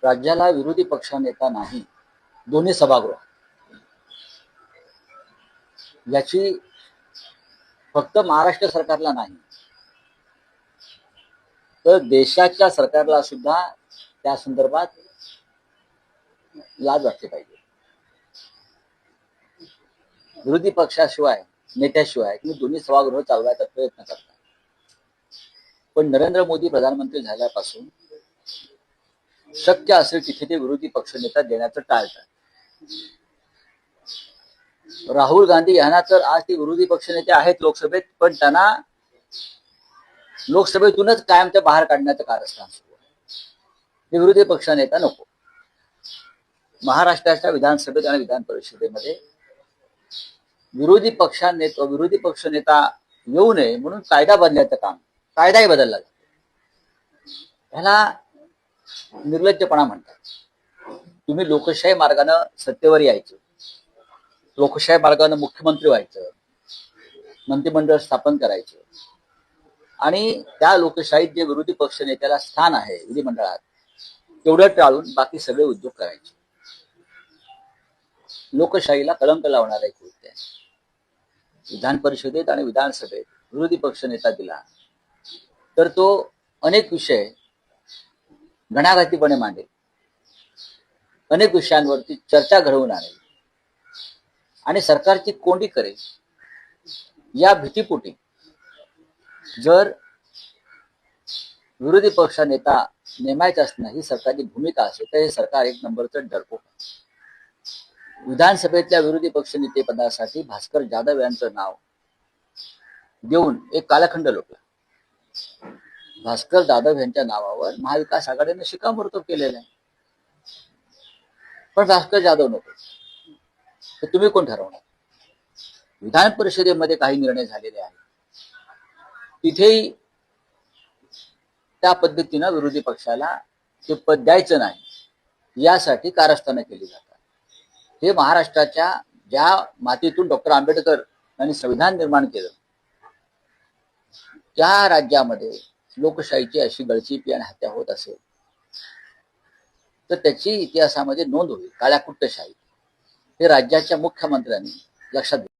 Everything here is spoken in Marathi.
राज्याला विरोधी पक्षनेता नाही, दोन्ही सभागृह, याची फक्त महाराष्ट्र सरकारला नाही तर देशाच्या सरकारला सुद्धा त्या संदर्भात लाज वाटली पाहिजे. विरोधी पक्षाशिवाय, नेत्याशिवाय तुम्ही दोन्ही सभागृह चालवायचा प्रयत्न करता, पण नरेंद्र मोदी प्रधानमंत्री झाल्यापासून शक्य असेल तिथे ते विरोधी पक्षनेता देण्याचं टाळतात. राहुल गांधी यांना तर आज ते विरोधी पक्षनेते आहेत लोकसभेत, पण त्यांना लोकसभेतूनच कायमच्या बाहेर काढण्याचं कारस्थान सुरू आहे. ते विरोधी पक्षनेता नको. महाराष्ट्राच्या विधानसभेत आणि विधान परिषदेमध्ये विरोधी पक्षनेता येऊ नये म्हणून कायदा बदलण्याचं काम, कायदाही बदलला जातो. ह्याला निर्लज्जपणा म्हणतात. तुम्ही लोकशाही मार्गाने सत्तेवर यायचं, लोकशाही मार्गाने मुख्यमंत्री व्हायचं, मंत्रिमंडळ स्थापन करायचं आणि त्या लोकशाहीत जे विरोधी पक्ष नेत्याला स्थान आहे विधिमंडळात तेवढं टाळून बाकी सगळे उद्योग करायचे. लोकशाहीला कलंक लावणारा एक कृत्य आहे. विधान परिषदेत आणि विधानसभेत विरोधी पक्ष नेता दिला तर तो अनेक विषय घणाघातीपणे मांडेल, अनेक विषयांवरती चर्चा घडवून आणेल आणि सरकारची कोंडी करेल. या भीतीपोटी जर विरोधी पक्ष नेता नेमायचा असणं ही सरकारची भूमिका असेल तर हे सरकार एक नंबरचं डरपोक. विधानसभेतल्या विरोधी पक्ष नेते पदासाठी भास्कर जाधव यांचं नाव देऊन एक कालखंड लोटला. भास्कर जाधव यांच्या नावावर महाविकास आघाडीने शिक्कामोर्तब केलेलं आहे, पण भास्कर जाधव नको. तर तुम्ही कोण ठरवणार? विधान परिषदेमध्ये काही निर्णय झालेले आहेत, तिथेही त्या पद्धतीनं विरोधी पक्षाला ते पद द्यायचं नाही यासाठी कारस्थानं केली जातात. हे महाराष्ट्राच्या ज्या मातीतून डॉक्टर आंबेडकर यांनी संविधान निर्माण केलं त्या राज्यामध्ये लोकशाहीची अशी गळचीपी आणि हत्या होत असेल तर त्याची इतिहासामध्ये नोंद होईल. काळ्या कुट्टशाही हे राज्याच्या मुख्यमंत्र्यांनी लक्षात घेतलं.